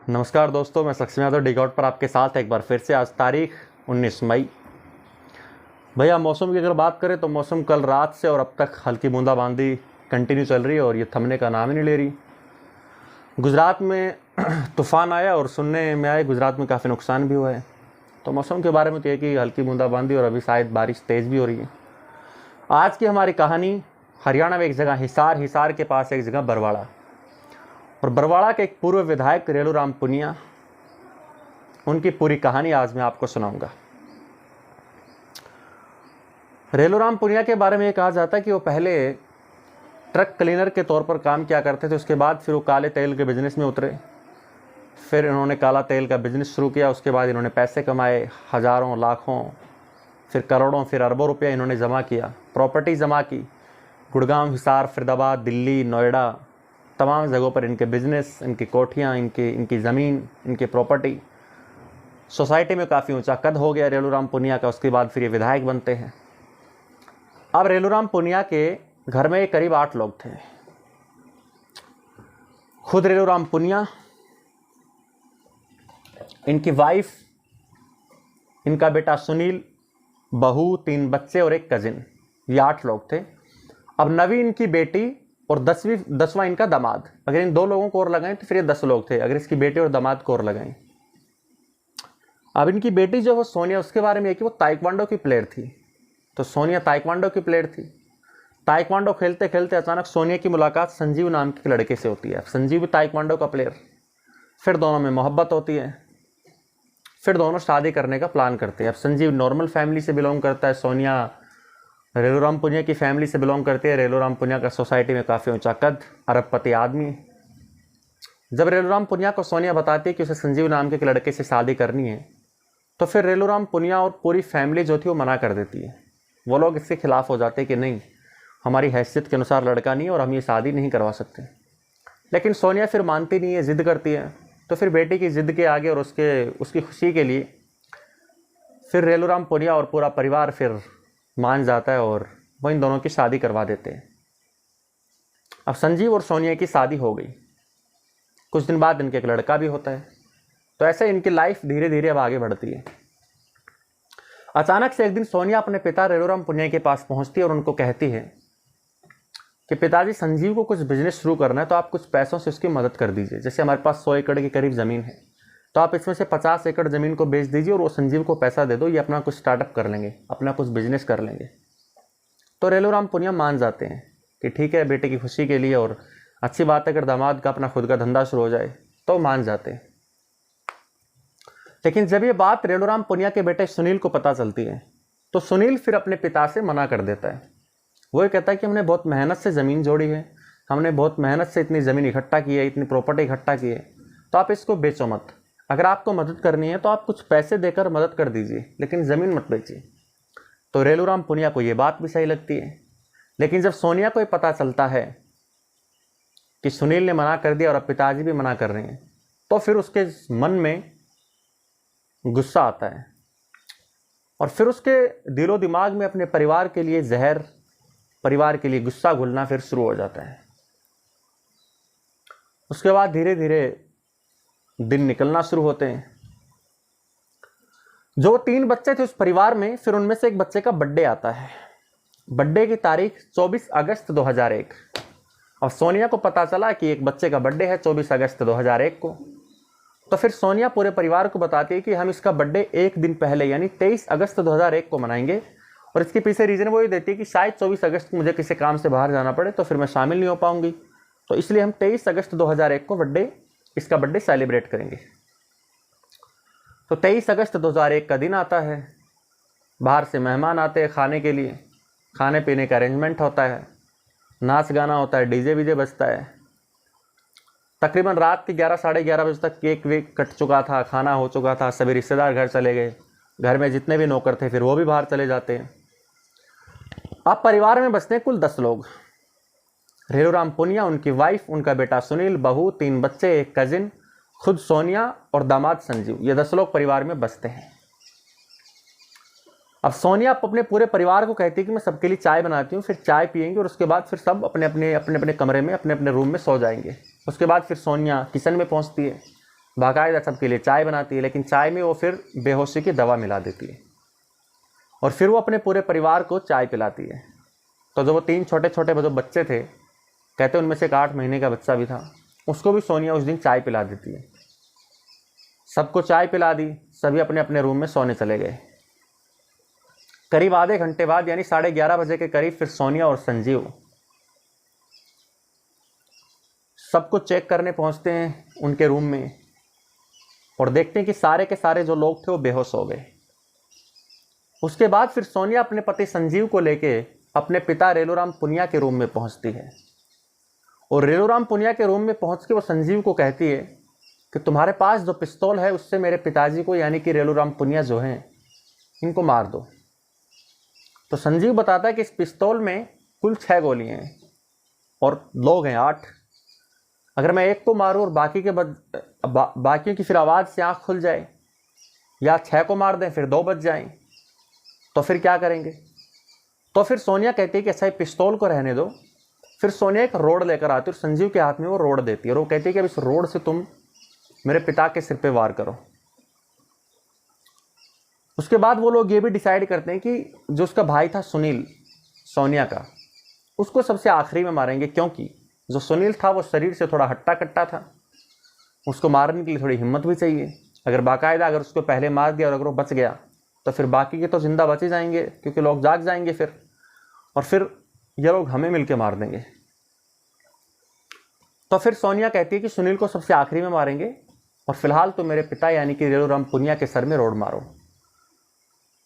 नमस्कार दोस्तों, मैं सक्षम यादव डिगआउट पर आपके साथ एक बार फिर से। आज तारीख 19 मई। भैया मौसम की अगर बात करें तो मौसम कल रात से और अब तक हल्की बूंदाबांदी कंटिन्यू चल रही है और ये थमने का नाम ही नहीं ले रही। गुजरात में तूफ़ान आया और सुनने में आए गुजरात में काफ़ी नुकसान भी हुआ है। तो मौसम के बारे में तो ये कि हल्की बूंदाबांदी और अभी शायद बारिश तेज़ भी हो रही है। आज की हमारी कहानी हरियाणा में एक जगह हिसार के पास एक जगह बरवाड़ा, और बरवाड़ा के एक पूर्व विधायक रेलूराम पुनिया, उनकी पूरी कहानी आज मैं आपको सुनाऊंगा। रेलूराम पुनिया के बारे में ये कहा जाता है कि वो पहले ट्रक क्लीनर के तौर पर काम किया करते थे। उसके बाद फिर वो काले तेल के बिजनेस में उतरे। फिर इन्होंने काला तेल का बिजनेस शुरू किया। उसके बाद इन्होंने पैसे कमाए, हज़ारों, लाखों, फिर करोड़ों, फिर अरबों रुपया इन्होंने जमा किया, प्रॉपर्टी जमा की। गुड़गांव, हिसार, फरीदाबाद, दिल्ली, नोएडा, तमाम जगहों पर इनके बिजनेस, इनकी कोठियाँ, इनकी ज़मीन, इनकी प्रॉपर्टी। सोसाइटी में काफ़ी ऊंचा कद हो गया रेलूराम पुनिया का। उसके बाद फिर ये विधायक बनते हैं। अब रेलूराम पुनिया के घर में करीब 8 लोग थे। खुद रेलूराम पुनिया, इनकी वाइफ, इनका बेटा सुनील, बहू, 3 बच्चे और एक कजिन, ये 8 लोग थे। अब 9वीं इनकी बेटी और 10वां इनका दामाद। अगर इन 2 लोगों को और लगाएं तो फिर ये 10 लोग थे, अगर इसकी बेटी और दामाद को और लगाएं। अब इनकी बेटी जो वो सोनिया, उसके बारे में है कि वो ताइक्वांडो की प्लेयर थी। तो सोनिया ताइक्वांडो की प्लेयर थी। ताइक्वांडो खेलते खेलते अचानक सोनिया की मुलाकात संजीव नाम के लड़के से होती है। संजीव भी ताइक्वांडो का प्लेयर। फिर दोनों में मोहब्बत होती है। फिर दोनों शादी करने का प्लान करते हैं। अब संजीव नॉर्मल फैमिली से बिलोंग करता है, सोनिया रेलूराम पुनिया की फैमिली से बिलोंग करती है। रेलूराम पुनिया का सोसाइटी में काफ़ी ऊंचा कद, अरबपति आदमी। जब रेलूराम पुनिया को सोनिया बताती है कि उसे संजीव नाम के एक लड़के से शादी करनी है, तो फिर रेलूराम पुनिया और पूरी फैमिली जो थी वो मना कर देती है। वो लोग इसके खिलाफ हो जाते हैं कि नहीं, हमारी हैसियत के अनुसार लड़का नहीं है और हम ये शादी नहीं करवा सकते। लेकिन सोनिया फिर मानती नहीं है, ज़िद करती है। तो फिर बेटी की ज़िद के आगे और उसकी खुशी के लिए फिर रेलूराम पुनिया और पूरा परिवार फिर मान जाता है और वो इन दोनों की शादी करवा देते हैं। अब संजीव और सोनिया की शादी हो गई। कुछ दिन बाद इनके एक लड़का भी होता है। तो ऐसे इनकी लाइफ धीरे धीरे अब आगे बढ़ती है। अचानक से एक दिन सोनिया अपने पिता रेलूराम पुनिया के पास पहुंचती है और उनको कहती है कि पिताजी, संजीव को कुछ बिजनेस शुरू करना है, तो आप कुछ पैसों से उसकी मदद कर दीजिए। जैसे हमारे पास 100 एकड़ के करीब ज़मीन है, तो आप इसमें से 50 एकड़ ज़मीन को बेच दीजिए और वो संजीव को पैसा दे दो, ये अपना कुछ स्टार्टअप कर लेंगे, अपना कुछ बिजनेस कर लेंगे। तो रेलूराम पुनिया मान जाते हैं कि ठीक है, बेटे की खुशी के लिए और अच्छी बात है, अगर दामाद का अपना खुद का धंधा शुरू हो जाए तो मान जाते हैं। लेकिन जब ये बात रेलूराम पुनिया के बेटे सुनील को पता चलती है, तो सुनील फिर अपने पिता से मना कर देता है। वो ये कहता है कि हमने बहुत मेहनत से ज़मीन जोड़ी है, हमने बहुत मेहनत से इतनी ज़मीन इकट्ठा की है, इतनी प्रॉपर्टी इकट्ठा की है, तो आप इसको बेचो मत। अगर आपको मदद करनी है तो आप कुछ पैसे देकर मदद कर दीजिए, लेकिन ज़मीन मत बेचिए। तो रेलूराम पुनिया को ये बात भी सही लगती है। लेकिन जब सोनिया को ये पता चलता है कि सुनील ने मना कर दिया और अब पिताजी भी मना कर रहे हैं, तो फिर उसके मन में गुस्सा आता है और फिर उसके दिलो दिमाग में अपने परिवार के लिए जहर, परिवार के लिए गुस्सा घुलना फिर शुरू हो जाता है। उसके बाद धीरे धीरे दिन निकलना शुरू होते हैं। जो 3 बच्चे थे उस परिवार में, फिर उनमें से एक बच्चे का बर्थडे आता है। बर्थडे की तारीख 24 अगस्त 2001। और सोनिया को पता चला कि एक बच्चे का बर्थडे है 24 अगस्त 2001 को। तो फिर सोनिया पूरे परिवार को बताती है कि हम इसका बर्थडे एक दिन पहले यानी 23 अगस्त 2001 को मनाएंगे। और इसके पीछे रीज़न वो ये देती है कि शायद 24 अगस्त को मुझे किसी काम से बाहर जाना पड़े तो फिर मैं शामिल नहीं हो पाऊंगी, तो इसलिए हम 23 अगस्त 2001 को इसका बर्थडे सेलिब्रेट करेंगे। तो 23 अगस्त 2001 का दिन आता है। बाहर से मेहमान आते हैं खाने के लिए, खाने पीने का अरेंजमेंट होता है, नाच गाना होता है, डीजे वीजे बजता है। तकरीबन रात के 11 साढ़े 11 बजे तक केक वेक कट चुका था, खाना हो चुका था, सभी रिश्तेदार घर चले गए। घर में जितने भी नौकर थे फिर वो भी बाहर चले जाते हैं। अब परिवार में बचते हैं कुल 10 लोग। रेलूराम पुनिया, उनकी वाइफ, उनका बेटा सुनील, बहू, 3 बच्चे, एक कजिन, खुद सोनिया और दामाद संजीव। ये 10 लोग परिवार में बसते हैं। अब सोनिया अपने पूरे परिवार को कहती है कि मैं सबके लिए चाय बनाती हूँ, फिर चाय पियेंगे और उसके बाद फिर सब अपने अपने कमरे में, अपने अपने रूम में सो जाएंगे। उसके बाद फिर सोनिया किचन में पहुँचती है। बाकायदा सबके लिए चाय बनाती है, लेकिन चाय में वो फिर बेहोशी की दवा मिला देती है और फिर वो अपने पूरे परिवार को चाय पिलाती है। तो जो वो 3 छोटे छोटे जो बच्चे थे, कहते उनमें से एक 8 महीने का बच्चा भी था, उसको भी सोनिया उस दिन चाय पिला देती है। सबको चाय पिला दी, सभी अपने अपने रूम में सोने चले गए। करीब आधे घंटे बाद यानी 11:30 बजे के करीब फिर सोनिया और संजीव सबको चेक करने पहुंचते हैं उनके रूम में और देखते हैं कि सारे के सारे जो लोग थे वो बेहोश हो गए। उसके बाद फिर सोनिया अपने पति संजीव को लेके अपने पिता रेलूराम पुनिया के रूम में पहुंचती है और रेलूराम पुनिया के रूम में पहुंच के वो संजीव को कहती है कि तुम्हारे पास जो पिस्तौल है उससे मेरे पिताजी को यानी कि रेलूराम पुनिया जो हैं इनको मार दो। तो संजीव बताता है कि इस पिस्तौल में कुल 6 गोलियां हैं और लोग हैं 8। अगर मैं एक को मारूं और बाकियों की फिर आवाज़ से आँख खुल जाए, या 6 को मार दें फिर 2 बच जाएं, तो फिर क्या करेंगे। तो फिर सोनिया कहती है कि अच्छा ये पिस्तौल को रहने दो। फिर सोनिया एक रोड लेकर आती है और संजीव के हाथ में वो रोड देती है और वो कहती है कि अब इस रोड से तुम मेरे पिता के सिर पे वार करो। उसके बाद वो लोग ये भी डिसाइड करते हैं कि जो उसका भाई था सुनील, सोनिया का, उसको सबसे आखिरी में मारेंगे, क्योंकि जो सुनील था वो शरीर से थोड़ा हट्टा कट्टा था, उसको मारने के लिए थोड़ी हिम्मत भी चाहिए। अगर उसको पहले मार दिया और अगर वो बच गया तो फिर बाकी के तो जिंदा बच ही जाएंगे, क्योंकि लोग जाग जाएंगे फिर, और फिर ये लोग हमें मिलके मार देंगे। तो फिर सोनिया कहती है कि सुनील को सबसे आखिरी में मारेंगे और फिलहाल तो मेरे पिता यानी कि रेलूराम पुनिया के सर में रोड मारो।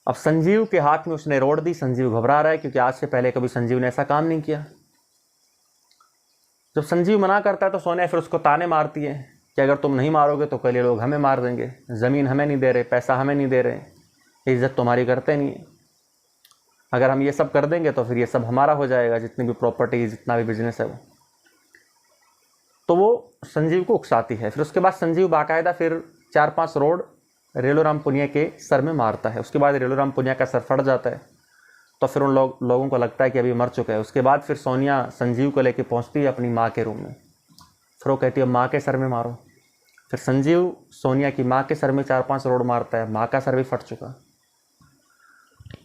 अब संजीव के हाथ में उसने रोड दी। संजीव घबरा रहा है क्योंकि आज से पहले कभी संजीव ने ऐसा काम नहीं किया। जब संजीव मना करता है तो सोनिया फिर उसको ताने मारती है कि अगर तुम नहीं मारोगे तो कल ये लोग हमें मार देंगे, ज़मीन हमें नहीं दे रहे, पैसा हमें नहीं दे रहे, इज्जत तुम्हारी करते नहीं है, अगर हम ये सब कर देंगे तो फिर ये सब हमारा हो जाएगा, जितनी भी प्रॉपर्टी जितना भी बिजनेस है वो। तो वो संजीव को उकसाती है। फिर उसके बाद संजीव बाकायदा फिर 4-5 रोड रेलूराम पुनिया के सर में मारता है। उसके बाद रेलूराम पुनिया का सर फट जाता है। तो फिर उन लोगों को लगता है कि अभी मर चुका है। उसके बाद फिर सोनिया संजीव को लेके पहुंचती है अपनी माँ के रूम में। फिर वो कहती है माँ के सर में मारो। फिर संजीव सोनिया की माँ के सर में 4-5 रोड मारता है। माँ का सर भी फट चुका।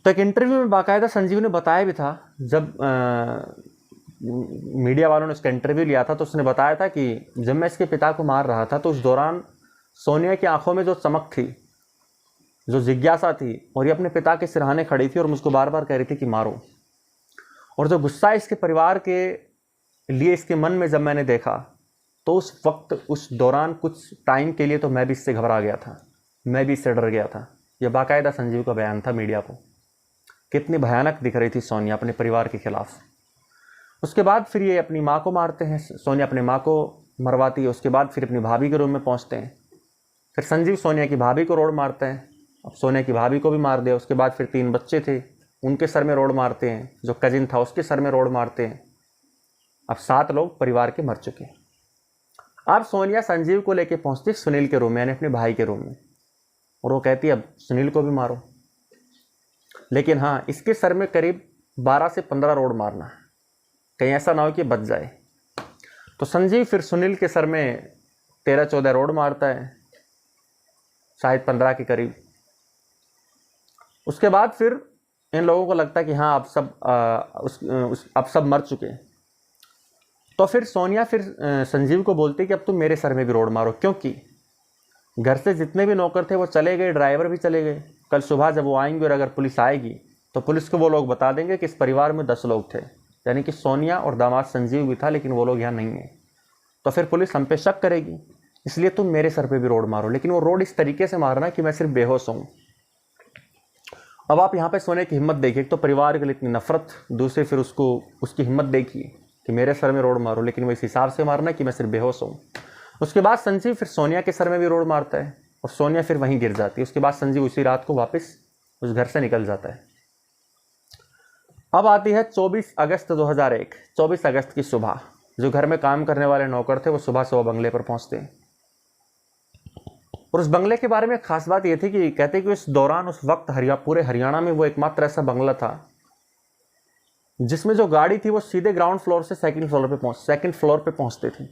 तो एक इंटरव्यू में बाकायदा संजीव ने बताया भी था, जब मीडिया वालों ने उसका इंटरव्यू लिया था तो उसने बताया था कि जब मैं इसके पिता को मार रहा था तो उस दौरान सोनिया की आंखों में जो चमक थी, जो जिज्ञासा थी, और ये अपने पिता के सिरहाने खड़ी थी और मुझको बार बार कह रही थी कि मारो। और जो गुस्सा इसके परिवार के लिए इसके मन में जब मैंने देखा तो उस वक्त, उस दौरान कुछ टाइम के लिए तो मैं भी इससे घबरा गया था, मैं भी इससे डर गया था। यह बाकायदा संजीव का बयान था मीडिया को। कितनी भयानक दिख रही थी सोनिया अपने परिवार के खिलाफ। उसके बाद फिर ये अपनी माँ को मारते हैं। सोनिया अपने माँ को मरवाती है। उसके बाद फिर अपनी भाभी के रूम में पहुँचते हैं। फिर संजीव सोनिया की भाभी को रोड मारते हैं। अब सोनिया की भाभी को भी मार दिया। उसके बाद फिर 3 बच्चे थे, उनके सर में रोड मारते हैं। जो कजिन था उसके सर में रोड मारते हैं। अब 7 लोग परिवार के मर चुके हैं। अब सोनिया संजीव को लेके पहुँचती है सुनील के रूम में, यानी अपने भाई के रूम में, और वो कहती है अब सुनील को भी मारो, लेकिन हाँ इसके सर में करीब 12 से 15 रोड मारना, कहीं ऐसा ना हो कि बच जाए। तो संजीव फिर सुनील के सर में 13-14 रोड मारता है, शायद 15 के करीब। उसके बाद फिर इन लोगों को लगता है कि हाँ अब सब मर चुके हैं। तो फिर सोनिया फिर संजीव को बोलती है कि अब तुम मेरे सर में भी रोड मारो, क्योंकि घर से जितने भी नौकर थे वो चले गए, ड्राइवर भी चले गए। कल सुबह जब वो आएंगे और अगर पुलिस आएगी तो पुलिस को वो लोग बता देंगे कि इस परिवार में 10 लोग थे, यानी कि सोनिया और दामाद संजीव भी था, लेकिन वो लोग यहाँ नहीं है। तो फिर पुलिस हम पे शक करेगी, इसलिए तुम मेरे सर पे भी रोड मारो, लेकिन वो रोड इस तरीके से मारना कि मैं सिर्फ बेहोश हूँ। अब आप यहाँ पे सोनिया की हिम्मत देखिए, तो परिवार के लिए इतनी नफरत, दूसरे फिर उसकी हिम्मत देखिए कि मेरे सर में रोड मारो, लेकिन वो इस हिसाब से मारना कि मैं सिर्फ बेहोश हूँ। उसके बाद संजीव फिर सोनिया के सर में भी रोड मारता है और सोनिया फिर वहीं गिर जाती है। उसके बाद संजीव उसी रात को वापस उस घर से निकल जाता है। अब आती है 24 अगस्त 2001। 24 अगस्त की सुबह जो घर में काम करने वाले नौकर थे वो सुबह सुबह बंगले पर पहुंचते हैं। और उस बंगले के बारे में खास बात यह थी कि कहते कि उस दौरान, उस वक्त पूरे हरियाणा में वो एकमात्र ऐसा बंगला था जिसमें जो गाड़ी थी वो सीधे ग्राउंड फ्लोर से सेकंड फ्लोर पे पहुंचती थी।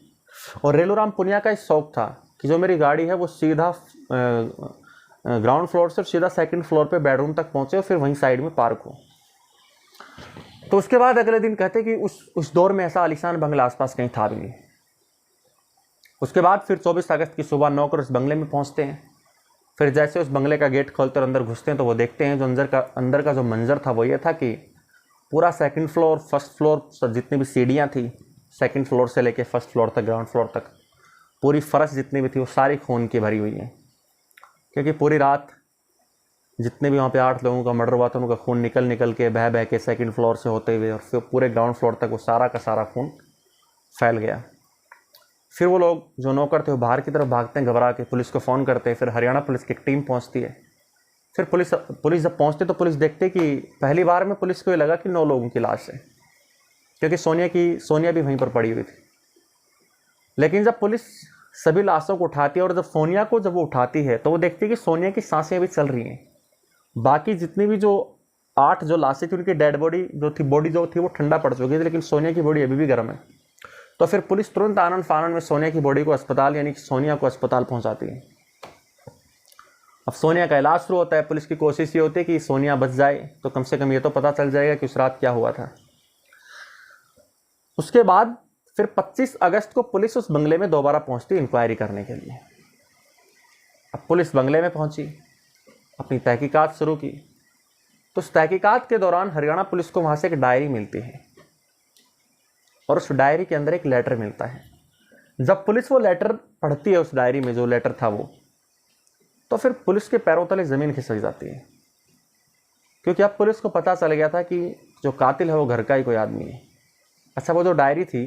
और रेलूराम पुनिया का इस शौक था कि जो मेरी गाड़ी है वो सीधा ग्राउंड फ्लोर से सीधा सेकंड फ्लोर पे बेडरूम तक पहुंचे और फिर वहीं साइड में पार्क हो। तो उसके बाद अगले दिन कहते कि उस दौर में ऐसा आलीशान बंगला आसपास कहीं था भी नहीं। उसके बाद फिर 24 अगस्त की सुबह 9 को उस बंगले में पहुंचते हैं। फिर जैसे उस बंगले का गेट खोलते और अंदर घुसते हैं तो वो देखते हैं जो अंदर का जो मंजर था वो ये था कि पूरा सेकंड फ्लोर, फर्स्ट फ्लोर, जितनी भी सीढ़ियाँ थी सेकंड फ्लोर से लेके फर्स्ट फ्लोर तक, ग्राउंड फ्लोर तक, पूरी फर्श जितनी भी थी वो सारी खून की भरी हुई है। क्योंकि पूरी रात जितने भी वहाँ पे 8 लोगों का मर्डर हुआ था उनका खून निकल के बह के सेकंड फ्लोर से होते हुए और फिर पूरे ग्राउंड फ्लोर तक वो सारा का सारा खून फैल गया। फिर वो लोग जो नौकर थे वो बाहर की तरफ भागते हैं घबरा के, पुलिस को फ़ोन करते हैं। फिर हरियाणा पुलिस की एक टीम पहुंचती है। फिर पुलिस जब पहुंचती तो पुलिस देखते कि पहली बार में पुलिस को ये लगा कि 9 लोगों की लाश है, क्योंकि सोनिया भी वहीं पर पड़ी हुई थी। लेकिन जब पुलिस सभी लाशों को उठाती है और जब वो उठाती है तो वो देखती है कि सोनिया की सांसें अभी चल रही हैं। बाकी जितनी भी जो 8 जो लाशें थी उनकी डेड बॉडी जो थी वो ठंडा पड़ चुकी थी, लेकिन सोनिया की बॉडी अभी भी गर्म है। तो फिर पुलिस तुरंत आनन फानन में सोनिया की बॉडी को अस्पताल, यानी कि सोनिया को अस्पताल पहुंचाती है। अब सोनिया का इलाज शुरू होता है। पुलिस की कोशिश ये होती है कि सोनिया बच जाए तो कम से कम ये तो पता चल जाएगा कि उस रात क्या हुआ था। उसके बाद फिर 25 अगस्त को पुलिस उस बंगले में दोबारा पहुंचती इंक्वायरी करने के लिए। अब पुलिस बंगले में पहुंची, अपनी तहकीकात शुरू की। तो उस तहकीकात के दौरान हरियाणा पुलिस को वहां से एक डायरी मिलती है और उस डायरी के अंदर एक लेटर मिलता है। जब पुलिस वो लेटर पढ़ती है, उस डायरी में जो लेटर था वो, तो फिर पुलिस के पैरों तले ज़मीन खिसक जाती है। क्योंकि अब पुलिस को पता चल गया था कि जो कातिल है वो घर का ही कोई आदमी है। अच्छा, वो जो डायरी थी,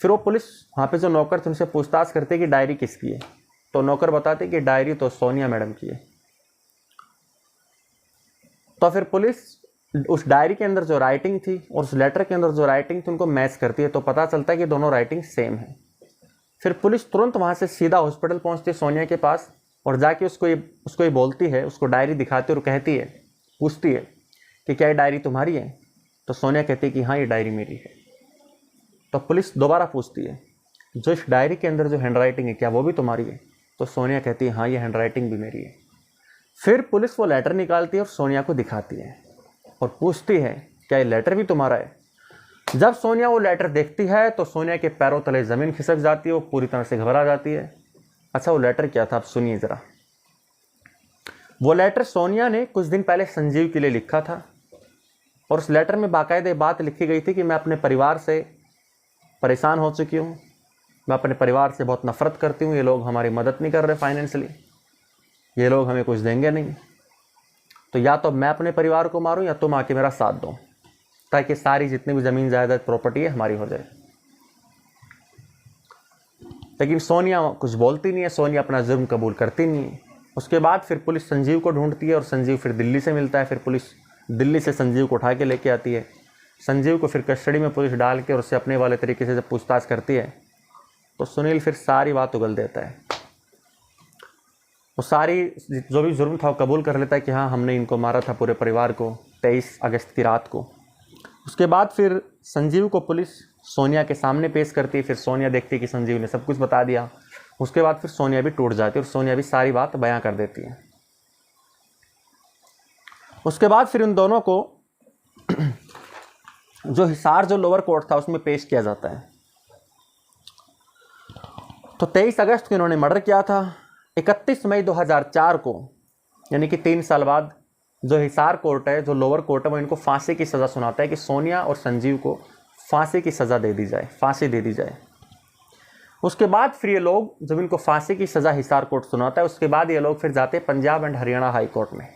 फिर वो पुलिस वहाँ पे जो नौकर थे उनसे पूछताछ करते कि डायरी किसकी है। तो नौकर बताते कि डायरी तो सोनिया मैडम की है। तो फिर पुलिस उस डायरी के अंदर जो राइटिंग थी और उस लेटर के अंदर जो राइटिंग थी उनको मैच करती है, तो पता चलता है कि दोनों राइटिंग सेम है। फिर पुलिस तुरंत वहाँ से सीधा हॉस्पिटल पहुँचती है सोनिया के पास और जाके उसको ये बोलती है, उसको डायरी दिखाती है और कहती है, पूछती है कि क्या ये डायरी तुम्हारी है। तो सोनिया कहती है कि हाँ, ये डायरी मेरी है। तो पुलिस दोबारा पूछती है, जो इस डायरी के अंदर जो हैंडराइटिंग है क्या वो भी तुम्हारी है। तो सोनिया कहती है हाँ, ये हैंडराइटिंग भी मेरी है। फिर पुलिस वो लेटर निकालती है और सोनिया को दिखाती है और पूछती है क्या ये लेटर भी तुम्हारा है। जब सोनिया वो लेटर देखती है तो सोनिया के पैरों तले ज़मीन खिसक जाती है, वो पूरी तरह से घबरा जाती है। अच्छा, वो लेटर क्या था आप सुनिए ज़रा। वो लेटर सोनिया ने कुछ दिन पहले संजीव के लिए लिखा था और उस लेटर में बाकायदे बात लिखी गई थी कि मैं अपने परिवार से परेशान हो चुकी हूँ, मैं अपने परिवार से बहुत नफरत करती हूँ, ये लोग हमारी मदद नहीं कर रहे फाइनेंशियली, ये लोग हमें कुछ देंगे नहीं, तो या तो मैं अपने परिवार को मारूं या तुम आके मेरा साथ दो, ताकि सारी जितनी भी ज़मीन जायदाद प्रॉपर्टी है हमारी हो जाए। लेकिन सोनिया कुछ बोलती नहीं है, सोनिया अपना जुर्म कबूल करती नहीं है। उसके बाद फिर पुलिस संजीव को ढूंढती है और संजीव फिर दिल्ली से मिलता है। फिर पुलिस दिल्ली से संजीव को उठा के लेके आती है। संजीव को फिर कस्टडी में पुलिस डाल के और उससे अपने वाले तरीके से जब पूछताछ करती है तो सुनील फिर सारी बात उगल देता है। वो सारी जो भी जुर्म था वो कबूल कर लेता है कि हाँ, हमने इनको मारा था पूरे परिवार को 23 अगस्त की रात को। उसके बाद फिर संजीव को पुलिस सोनिया के सामने पेश करती है। फिर सोनिया देखती है कि संजीव ने सब कुछ बता दिया। उसके बाद फिर सोनिया भी टूट जाती है और सोनिया भी सारी बात बयां कर देती है। उसके बाद फिर इन दोनों को जो हिसार जो लोअर कोर्ट था उसमें पेश किया जाता है। तो 23 अगस्त को इन्होंने मर्डर किया था। 31 मई 2004 को, यानी कि 3 साल बाद, जो हिसार कोर्ट है, जो लोअर कोर्ट है, वो इनको फांसी की सज़ा सुनाता है कि सोनिया और संजीव को फांसी की सज़ा दे दी जाए, फांसी दे दी जाए। उसके बाद फिर ये लोग, जब इनको फांसी की सज़ा हिसार कोर्ट सुनाता है, उसके बाद ये लोग फिर जाते हैं Punjab and Haryana high court में।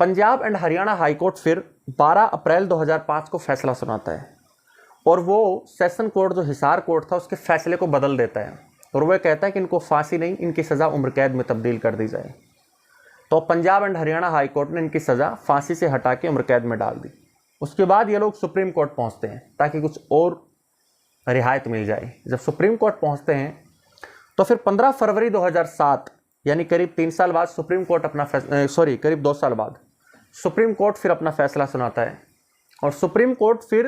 Punjab and Haryana high court फिर 12 अप्रैल 2005 को फैसला सुनाता है और वो सेशन कोर्ट जो हिसार कोर्ट था उसके फैसले को बदल देता है और वह कहता है कि इनको फांसी नहीं, इनकी सज़ा उम्र कैद में तब्दील कर दी जाए। तो Punjab and Haryana high court ने इनकी सज़ा फांसी से हटा के उम्र कैद में डाल दी। उसके बाद ये लोग सुप्रीम कोर्ट पहुंचते हैं ताकि कुछ और रियायत मिल जाए। जब सुप्रीम कोर्ट पहुंचते हैं तो फिर 15 फरवरी 2007, यानी करीब 3 साल बाद सुप्रीम कोर्ट करीब 2 साल बाद सुप्रीम कोर्ट फिर अपना फैसला सुनाता है और सुप्रीम कोर्ट फिर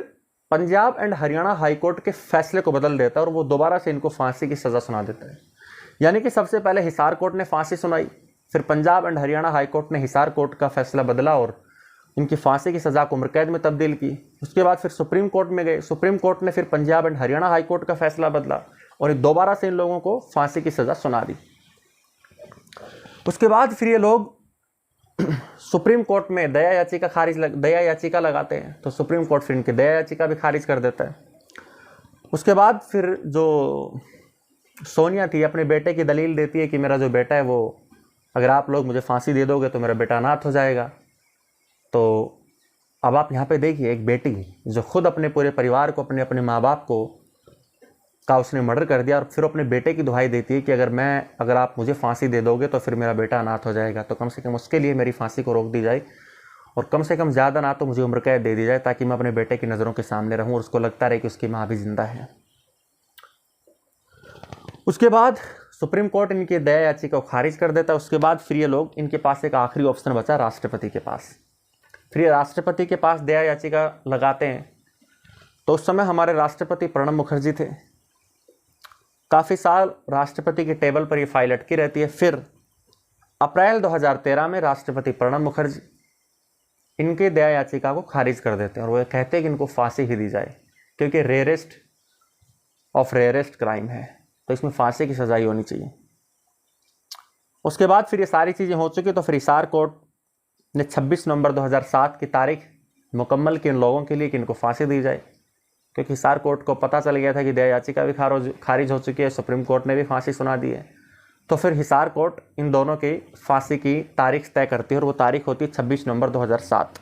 Punjab and Haryana high court के फैसले को बदल देता है और वो दोबारा से इनको फांसी की सज़ा सुना देता है। यानी कि सबसे पहले हिसार कोर्ट ने फांसी सुनाई, फिर Punjab and Haryana high court ने हिसार कोर्ट का फैसला बदला और इनकी फांसी की सज़ा को उम्र कैद में तब्दील की। उसके बाद फिर सुप्रीम कोर्ट में गए, सुप्रीम कोर्ट ने फिर Punjab and Haryana high court का फैसला बदला और दोबारा से इन लोगों को फांसी की सज़ा सुना दी। उसके बाद फिर ये लोग सुप्रीम कोर्ट में दया याचिका लगाते हैं, तो सुप्रीम कोर्ट फिर इनकी दया याचिका भी खारिज कर देता है। उसके बाद फिर जो सोनिया थी अपने बेटे की दलील देती है कि मेरा जो बेटा है वो, अगर आप लोग मुझे फांसी दे दोगे तो मेरा बेटा अनाथ हो जाएगा। तो अब आप यहाँ पे देखिए, एक बेटी जो खुद अपने पूरे परिवार को, अपने माँ बाप को का उसने मर्डर कर दिया और फिर अपने बेटे की दुहाई देती है कि अगर आप मुझे फांसी दे दोगे तो फिर मेरा बेटा अनाथ हो जाएगा, तो कम से कम उसके लिए मेरी फांसी को रोक दी जाए और कम से कम ज़्यादा ना तो मुझे उम्र कैद दे दी जाए, ताकि मैं अपने बेटे की नज़रों के सामने रहूं और उसको लगता रहे कि उसकी माँ भी जिंदा है। उसके बाद सुप्रीम कोर्ट इनकी दया याचिका को खारिज कर देता है। उसके बाद फिर ये लोग, इनके पास एक आखिरी ऑप्शन बचा राष्ट्रपति के पास। फिर ये राष्ट्रपति के पास दया याचिका लगाते हैं। तो उस समय हमारे राष्ट्रपति प्रणब मुखर्जी थे। काफ़ी साल राष्ट्रपति के टेबल पर ये फाइल अटकी रहती है। फिर अप्रैल 2013 में राष्ट्रपति प्रणब मुखर्जी इनके दया याचिका को खारिज कर देते हैं और वो कहते हैं कि इनको फांसी ही दी जाए, क्योंकि रेयरेस्ट ऑफ रेयरेस्ट क्राइम है, तो इसमें फांसी की सजा ही होनी चाहिए। उसके बाद फिर ये सारी चीज़ें हो चुकी, तो फिर हिसार कोर्ट ने 26 नवंबर 2007 की तारीख मुकम्मल की इन लोगों के लिए कि इनको फांसी दी जाए, क्योंकि हिसार कोर्ट को पता चल गया था कि दया याचिका भी खारिज हो चुकी है, सुप्रीम कोर्ट ने भी फांसी सुना दी है। तो फिर हिसार कोर्ट इन दोनों की फांसी की तारीख तय करती है और वो तारीख होती है 26 नवंबर 2007।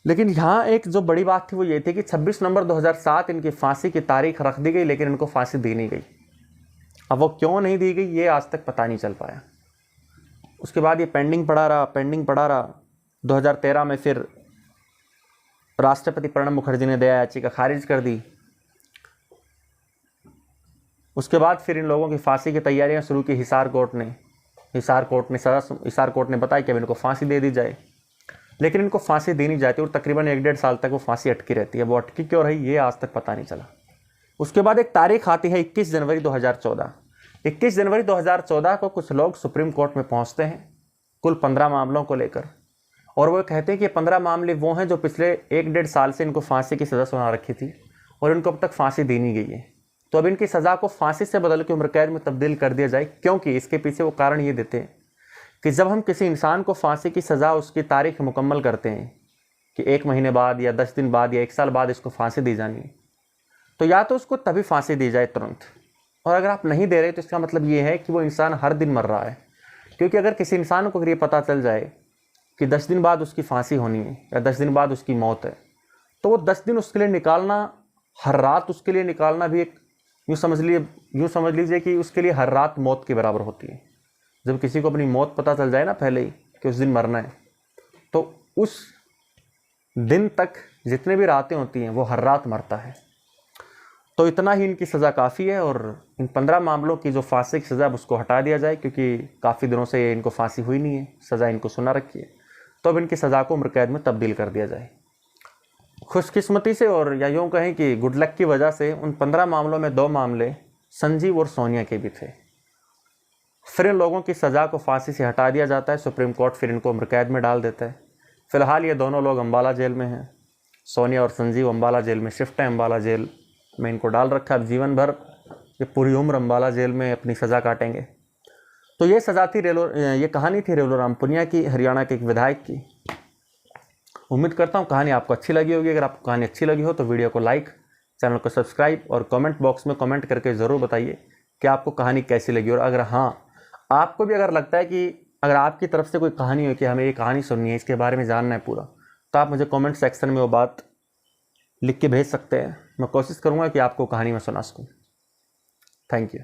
लेकिन यहाँ एक जो बड़ी बात थी वो ये थी कि 26 नवंबर 2007 इनकी फांसी की तारीख रख दी गई, लेकिन इनको फांसी दी नहीं गई। अब वो क्यों नहीं दी गई ये आज तक पता नहीं चल पाया। उसके बाद ये पेंडिंग पड़ा रहा। 2013 में फिर राष्ट्रपति प्रणब मुखर्जी ने दया याचिका खारिज कर दी। उसके बाद फिर इन लोगों की फांसी की तैयारियां शुरू की हिसार कोर्ट ने बताया कि अब इनको फांसी दे दी जाए, लेकिन इनको फांसी दी नहीं जाती और तकरीबन 1-1.5 साल तक वो फांसी अटकी रहती है। वो अटकी क्यों रही ये आज तक पता नहीं चला। उसके बाद एक तारीख आती है 21 जनवरी 2014। 21 जनवरी 2014 को कुछ लोग सुप्रीम कोर्ट में पहुंचते हैं कुल 15 मामलों को लेकर, और वो कहते हैं कि 15 मामले वो हैं जो पिछले 1-1.5 साल से इनको फांसी की सज़ा सुना रखी थी और इनको अब तक फांसी दी नहीं गई है। तो अब इनकी सज़ा को फांसी से बदल के उम्र कैद में तब्दील कर दिया जाए, क्योंकि इसके पीछे वो कारण ये देते हैं कि जब हम किसी इंसान को फांसी की सज़ा उसकी तारीख मुकम्मल करते हैं कि 1 महीने बाद या 10 दिन बाद या 1 साल बाद इसको फांसी दी जानी है, तो या तो उसको तभी फांसी दी जाए तुरंत, और अगर आप नहीं दे रहे तो इसका मतलब ये है कि वो इंसान हर दिन मर रहा है। क्योंकि अगर किसी इंसान को अगर ये पता चल जाए कि 10 दिन बाद उसकी फांसी होनी है या 10 दिन बाद उसकी मौत है, तो वो 10 दिन उसके लिए निकालना, हर रात उसके लिए निकालना भी एक यूँ समझ लीजिए कि उसके लिए हर रात मौत के बराबर होती है। जब किसी को अपनी मौत पता चल जाए ना पहले ही कि उस दिन मरना है, तो उस दिन तक जितने भी रातें होती हैं वो हर रात मरता है। तो इतना ही इनकी सज़ा काफ़ी है और इन 15 मामलों की जो फांसी की सज़ा उसको हटा दिया जाए, क्योंकि काफ़ी दिनों से इनको फांसी हुई नहीं है, सज़ा इनको सुना रखी है। तो अब इनकी सज़ा को उम्र कैद में तब्दील कर दिया जाए। खुशकिस्मती से, और या यूँ कहें कि गुड लक की वजह से, उन 15 मामलों में 2 मामले संजीव और सोनिया के भी थे। फिर इन लोगों की सज़ा को फांसी से हटा दिया जाता है। सुप्रीम कोर्ट फिर इनको उम्र कैद में डाल देता है। फ़िलहाल ये दोनों लोग अम्बाला जेल में हैं। सोनिया और संजीव अम्बाला जेल में शिफ्ट हैं। अम्बाला जेल में इनको डाल रखा है। अब जीवन भर ये पूरी उम्र अम्बाला जेल में अपनी सज़ा काटेंगे। तो ये सज़ा थी ये कहानी थी रेलो रामपुनिया की, हरियाणा के एक विधायक की। उम्मीद करता हूँ कहानी आपको अच्छी लगी होगी। अगर आपको कहानी अच्छी लगी हो तो वीडियो को लाइक, चैनल को सब्सक्राइब और कमेंट बॉक्स में कमेंट करके ज़रूर बताइए कि आपको कहानी कैसी लगी। और अगर हाँ, आपको भी अगर लगता है कि अगर आपकी तरफ से कोई कहानी हो कि हमें ये कहानी सुननी है, इसके बारे में जानना है पूरा, तो आप मुझे कमेंट सेक्शन में वो बात लिख के भेज सकते हैं। मैं कोशिश करूँगा कि आपको कहानी में सुना सकूँ। Thank you.